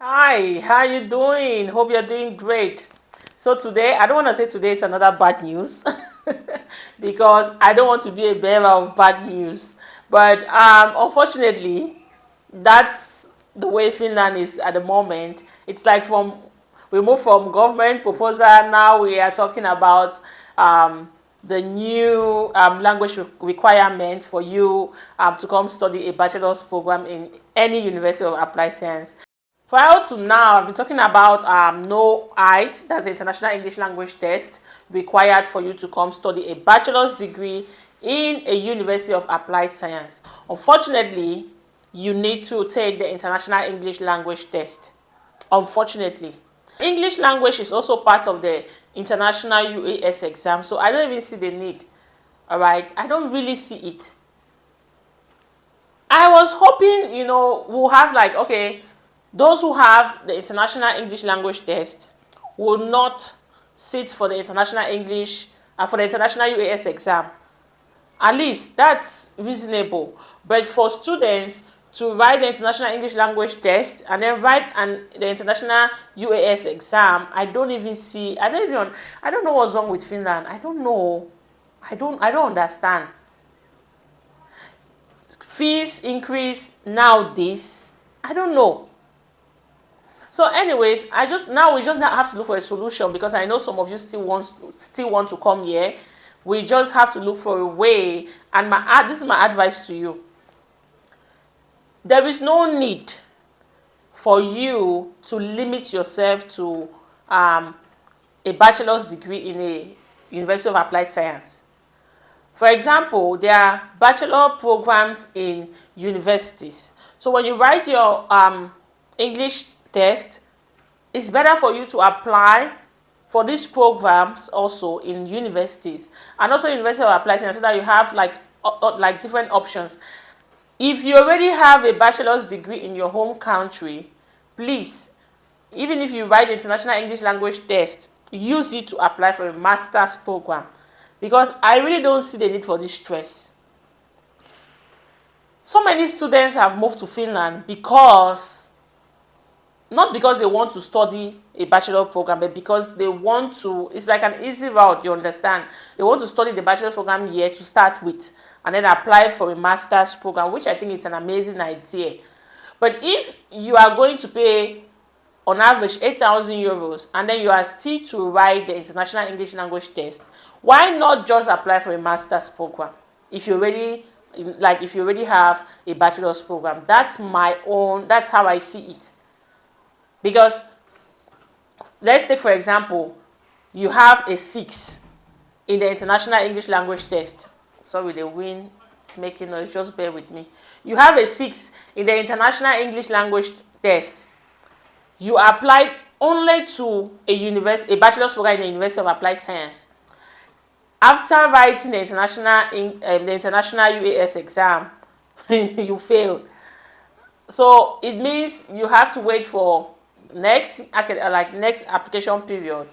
Hi, how you doing? Hope you're doing great. So today, I don't want to say today it's another bad news because I don't want to be a bearer of bad news. But unfortunately, that's the way Finland is at the moment. It's like we moved from government proposal, now we are talking about the new language requirement for you to come study a bachelor's program in any University of Applied Science. Prior to now, I've been talking about no IELTS, that's the International English Language Test, required for you to come study a bachelor's degree in a University of Applied Science. Unfortunately, you need to take the International English Language Test. Unfortunately. English language is also part of the International UAS exam, so I don't even see the need. Alright, I don't really see it. I was hoping, we'll have like, okay, those who have the International English Language Test will not sit for the International English for the International UAS exam. At least that's reasonable. But for students to write the International English Language Test and then write the International UAS exam, I don't know what's wrong with Finland. I don't know. I don't understand. Fees increase nowadays. I don't know. So anyways, we just now have to look for a solution because I know some of you still want to come here. We just have to look for a way, and this is my advice to you. There is no need for you to limit yourself to a bachelor's degree in a University of Applied Science. For example, there are bachelor programs in universities. So when you write your English test, it's better for you to apply for these programs also in universities and also University of Applied Science so that you have like different options. If you already have a bachelor's degree in your home country, please, even if you write the International English Language Test, use it to apply for a master's program because I really don't see the need for this stress. So many students have moved to Finland not because they want to study a bachelor program, but because they want to, it's like an easy route, you understand. They want to study the bachelor's program here to start with and then apply for a master's program, which I think is an amazing idea. But if you are going to pay on average 8,000 euros and then you are still to write the International English Language Test, why not just apply for a master's program if you already have a bachelor's program? That's how I see it. Because let's take, for example, you have a 6 in the International English Language Test. Sorry, the wind is making noise, just bear with me. You have a 6 in the International English Language Test. You applied only to a bachelor's program in the University of Applied Science. After writing the International UAS exam, you failed. So it means you have to wait for next application period,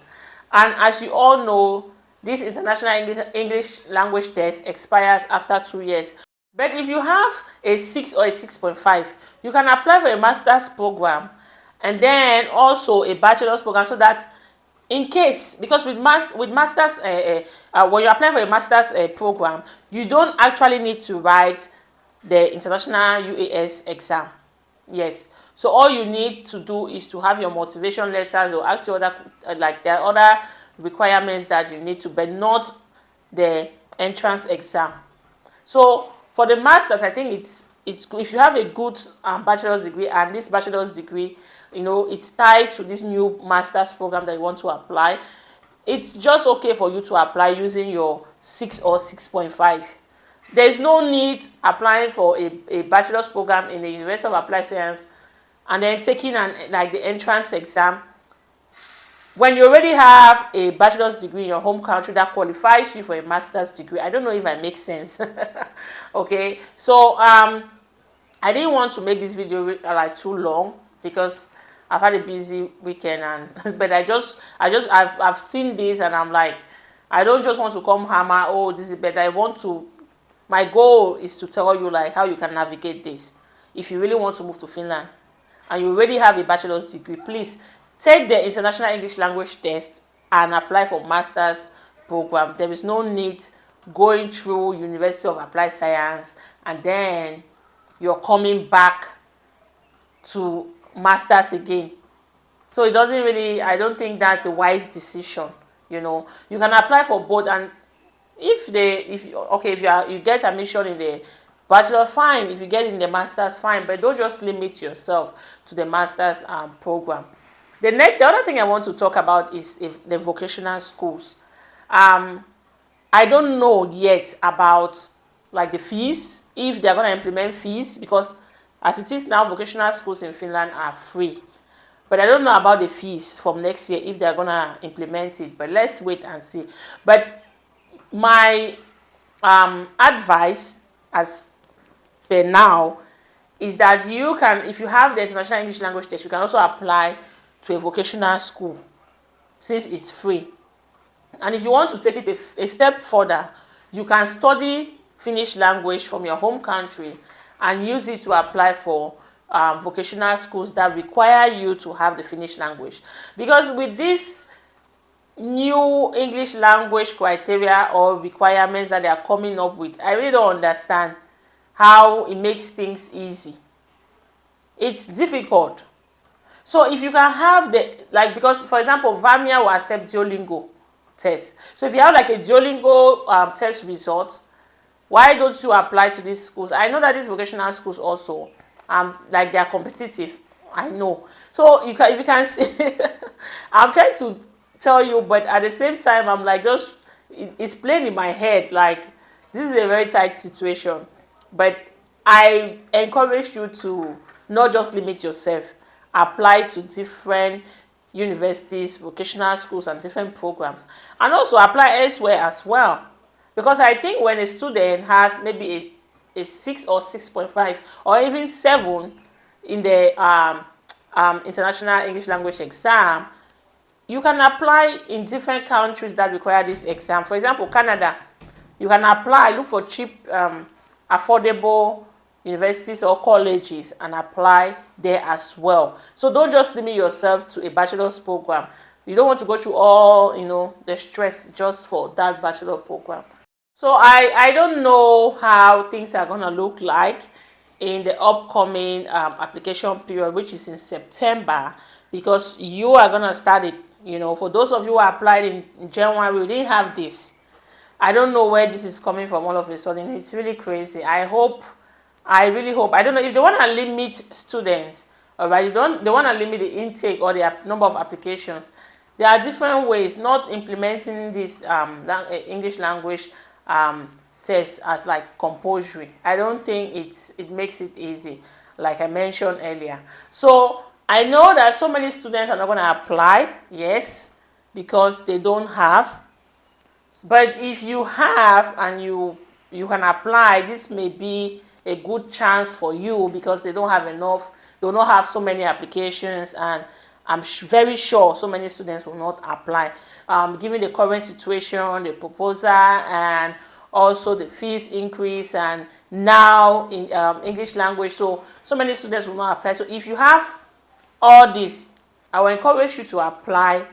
and as you all know, this International English Language Test expires after 2 years. But if you have a 6 or a 6.5, you can apply for a master's program and then also a bachelor's program, so that in case, because with masters when you apply for a master's program, you don't actually need to write the International UAS exam. Yes. So all you need to do is to have your motivation letters or actually there are other requirements that you need to, but not the entrance exam. So for the masters, I think it's if you have a good bachelor's degree, and this bachelor's degree, it's tied to this new master's program that you want to apply, it's just okay for you to apply using your 6 or 6.5. There's no need applying for a bachelor's program in the University of Applied Science and then taking the entrance exam when you already have a bachelor's degree in your home country that qualifies you for a master's degree. I don't know if I make sense. Okay, so I didn't want to make this video too long because I've had a busy weekend, but I've seen this and I'm like, I don't just want to come hammer, oh, this is better. My goal is to tell you how you can navigate this if you really want to move to Finland. and you already have a bachelor's degree, please take the international English language test and apply for master's program. There is no need going through University of Applied Science and then you're coming back to masters again. So it doesn't really, I don't think that's a wise decision. You know, you can apply for both, and if you get admission in the bachelor, fine. If you get in the masters, fine. But don't just limit yourself to the masters program. The other thing I want to talk about is the vocational schools. I don't know yet about like the fees, if they're going to implement fees, because as it is now, vocational schools in Finland are free. But I don't know about the fees from next year, if they're going to implement it. But let's wait and see. But my advice as per now is that you can, if you have the international English language test, you can also apply to a vocational school since it's free. And if you want to take it a step further, you can study Finnish language from your home country and use it to apply for vocational schools that require you to have the Finnish language. Because with this new English language criteria or requirements that they are coming up with, I really don't understand how it makes things easy. It's difficult. So if you can have because for example, Vamia will accept Duolingo test. So if you have like a Duolingo test result, why don't you apply to these schools? I know that these vocational schools also, like they are competitive. I know. So you can see, I'm trying to tell you, but at the same time, I'm like, it's plain in my head, like this is a very tight situation. But I encourage you to not just limit yourself, apply to different universities, vocational schools, and different programs, and also apply elsewhere as well. Because I think when a student has maybe a 6 or 6.5 or even 7 in the international English language exam, you can apply in different countries that require this exam. For example, Canada, you can apply, look for cheap, affordable universities or colleges and apply there as well. So don't just limit yourself to a bachelor's program. You don't want to go through all, the stress just for that bachelor program. So I don't know how things are going to look like in the upcoming application period, which is in September, because you are going to start it. For those of you who applied in January, we didn't have this. I don't know where this is coming from all of a sudden. It's really crazy. I really hope. I don't know if they want to limit students, all right? They want to limit the intake or the number of applications. There are different ways, not implementing this English language test as like compulsory. I don't think it makes it easy, like I mentioned earlier. So I know that so many students are not going to apply, yes, because they don't have. But if you have and you can apply, this may be a good chance for you because they don't have enough, they don't have so many applications, and I'm very sure so many students will not apply. Given the current situation, the proposal, and also the fees increase, and now in English language, so many students will not apply. So if you have all this, I will encourage you to apply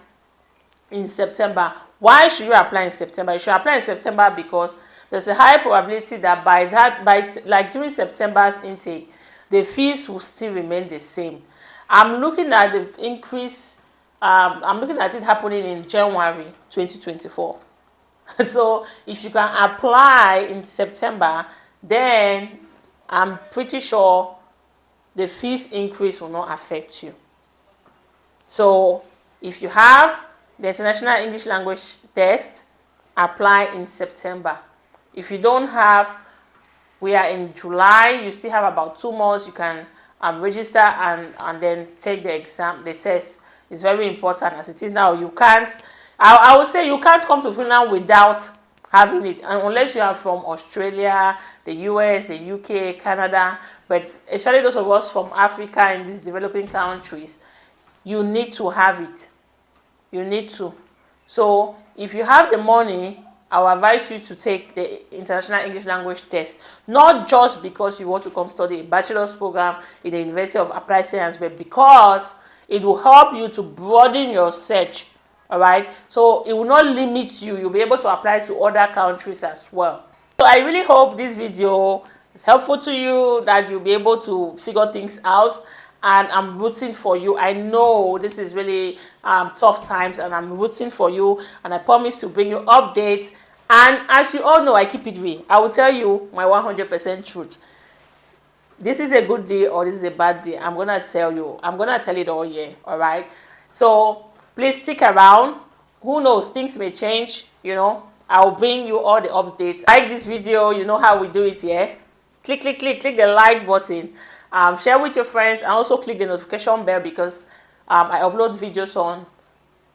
in September. Why should you apply in September? You should apply in September because there's a high probability that by during September's intake, the fees will still remain the same. I'm looking at the increase. I'm looking at it happening in January 2024. So if you can apply in September, then I'm pretty sure the fees increase will not affect you. So if you have the international English language test, apply in September. If you don't have, we are in July, you still have about 2 months. You can register and then take the exam, the test. It's very important as it is now. You can't, I would say you can't come to Finland without having it, unless you are from Australia, the US, the UK, Canada, but especially those of us from Africa in these developing countries, you need to have it. You need to. So if you have the money, I will advise you to take the International English Language Test, not just because you want to come study a bachelor's program in the University of Applied Science, but because it will help you to broaden your search. All right, so it will not limit you. You'll be able to apply to other countries as well. So I really hope this video is helpful to you, that you'll be able to figure things out, and I'm rooting for you. I know this is really tough times, and I'm rooting for you, and I promise to bring you updates. And as you all know, I keep it real. I will tell you my 100% truth. This is a good day or this is a bad day. I'm gonna tell you. I'm gonna tell it all here. All right. So please stick around. Who knows? Things may change. You know, I'll bring you all the updates. Like this video. You know how we do it here. Click the like button. Share with your friends, and also click the notification bell, because I upload videos on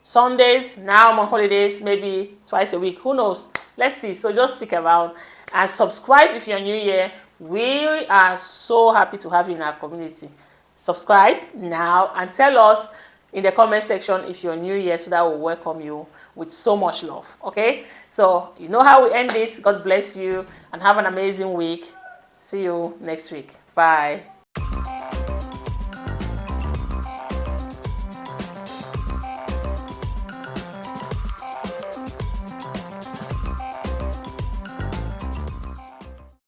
Sundays. Now I'm on holidays, maybe twice a week. Who knows? Let's see. So just stick around and subscribe if you're new here. We are so happy to have you in our community. Subscribe now and tell us in the comment section if you're new here, so that we'll welcome you with so much love. Okay? So you know how we end this. God bless you and have an amazing week. See you next week. Bye.